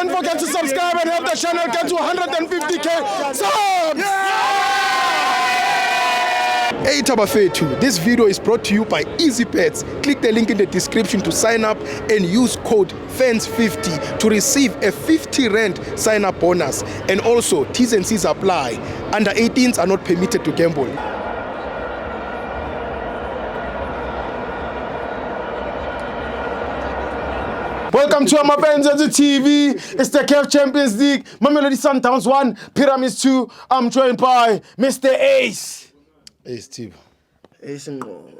don't forget to subscribe and help the channel get to 150k subs. Hey Tabafetu, this video is brought to you by EasyPets. Click the link in the description to sign up and use code FANS50 to receive a 50 Rand sign up bonus. And also, T's and C's apply. Under 18s are not permitted to gamble. Welcome to my friends at the TV. It's the CAF Champions League. Mamelodi Sundowns 1, Pyramids 2. I'm joined by Mr. Ace. Ace Tibo. Ace ngo.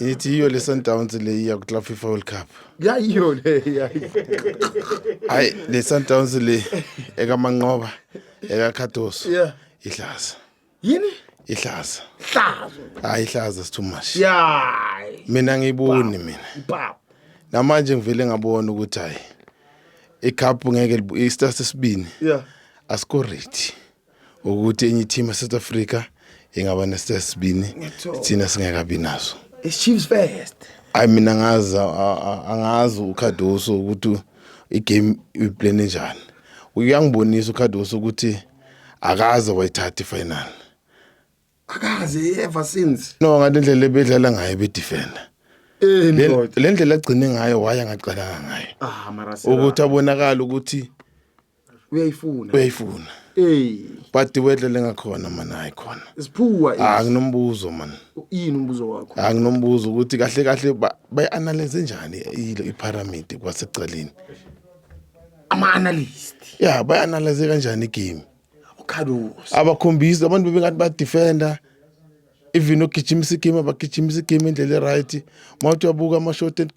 Ithi iyo le Sundowns le ya ku FIFA World Cup. Ya iyo le ya. Hayi le Sundowns le eka Manqoba, eka Katoso. Yeah. Ihlaza. Yini? Ihlaza. Hlazo. Hayi ihlaza is too much. Yeah. Mina ngiboni mina. Pap. Namanje ngivele ngabona ukuthi hayi icup ngeke istar sesibini. Yeah. Asikho ready. Ukuthi enye team South Africa ingaba nestar sesibini thina singekabi naso. It's Chiefs first. I mina angazi uKhadoso ukuthi igame uyiplay njani. Uyangibonisa uKhadoso ukuthi akaze wayithatha ifinal. Akaze ever since. No ngalendlela bedlala ngayo be defender. Le ndlela agcine ngayo waya ngaqala ngayo. Ah marasa. Ukuthi abonakala ukuthi uyayifuna. But wedlele ngakhona mana ayikhona. Isiphuwa. Anginombuzo man. Yini umbuzo wakho? Anginombuzo ukuthi kahle bayi-analyze njani i-pyramid kwasecaleni. Ama-analyst. Yeah, bayi-analyze kanjani igame. Ukhadoso. Abakhombisa abantu bebengathi ba-defender. Even ukugijimisa igame abagijimisa igame indlela right. Mawuthi uyabuka ama-shot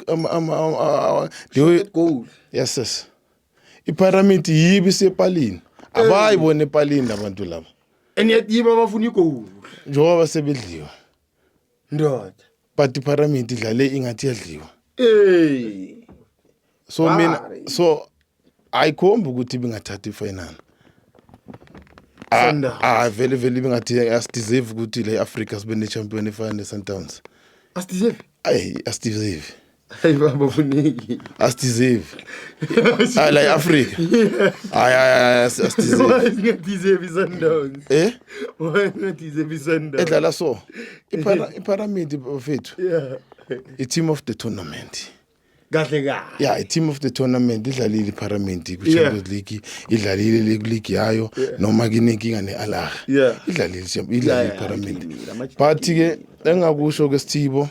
goal. Yes. I-pyramid yibi sepalini. Abayibone epalini abantu laba. Eniyiba bafuna igoli. Njengoba sebedliwa. Ndoda. But i-pyramid idlale ingathi yadliwa. So ayikhomba ukuthi bingathatha ifinal. Vele bingathi asideserve ukuthi le Africa sibe ne champion efana Sundowns. Asideserve? Asideserve. Hayi baba funeki. Asideserve. La Africa. Asideserve. Asideserve Sundowns. Asideserve Sundowns. Edlala so. I-pyramid bafethu. Yeah. A team of the tournament. Kahle kahle. Yeah, a team of the tournament idlalile iPyramid ku Champions League, idlalile league yayo noma kinenkinga neAllah. Idlalile iPyramid. But ke engakusho ke Sithibo,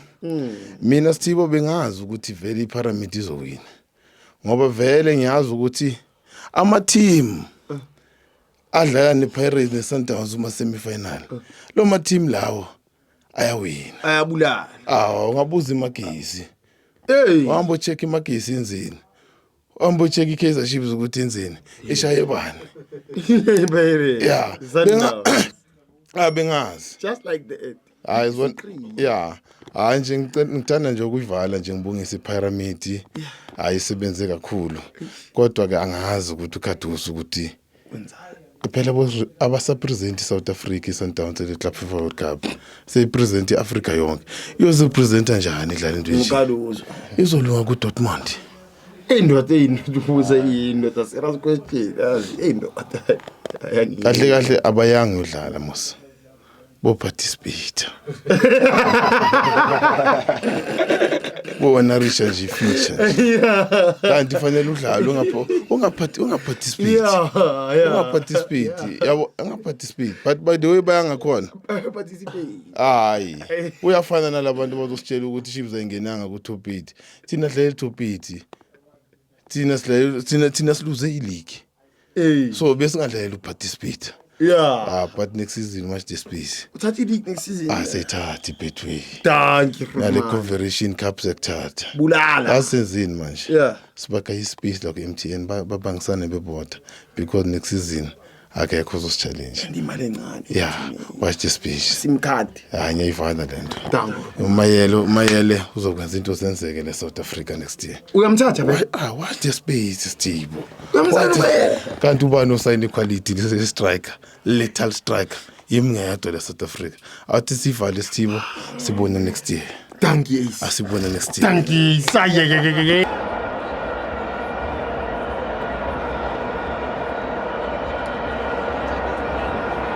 mina Sithibo bengazi ukuthi vele iPyramid izowina. Ngoba vele ngiyazi ukuthi ama team adlala nePirates neSundowns uma semifinal. Lo ma team lawo ayawina. Ayabulala. Ungabuza iMagesi. Wahamba check iMagesi enzini. Wahamba check iKaizer Chiefs ukuthi enzini. Eshaye bani. Yeah. Bengazi. Just like the earth. Yeah. Nje ngithanda nje ukuyivala nje ngibongisa iPyramid. Ayisebenze kakhulu. Kodwa ke angazi ukuthi uKhadoso ukuthi wenzani. Phela abasapresent South Africa Sundowns le Club FIFA World Cup. Seyipresent iAfrica yonke. Iyozipresenta njani idlala into nje? Ukhadoso. Izolunga ku Dortmund. Indoda ubuza indoda serious question. Indoda. Kahle abayangi udlala mos. Bo participate. Bona Richard G feature. Kanti fanele udlala ungaparticipate. Ungaparticipate. Yabo ungaparticipate. But by the way bayanga khona. Participate. Hayi. Uyafana nalabantu bazositshela ukuthi Chiefs ayingenanga ku top 8. Thina dlala top 8. Thina siluze ileague. So bese ngadlalela uparticipate. Yeah. But next season much the space. Uthatha ileague next season. Sayithatha Betway. Thank you for Nale Confederation Cup sekuthatha. Bulala. Asenzini manje. Yeah. Sibaka ispace la ku MTN babangisane bebota because next season akekho uzosichallenge. Imali encane. Yeah, watch the space. Sim card. Ngiyayifana lento. Dango. Umayele uzokwenza into senzeke le South Africa next year. Uyamthatha be? Watch the space Steve. Uyamthatha. Kanti ubani osayine quality le striker, lethal striker. Yimngeyadwa le South Africa. Athi sivale Steve sibone next year. Thank you. Asibone next year. Thank you.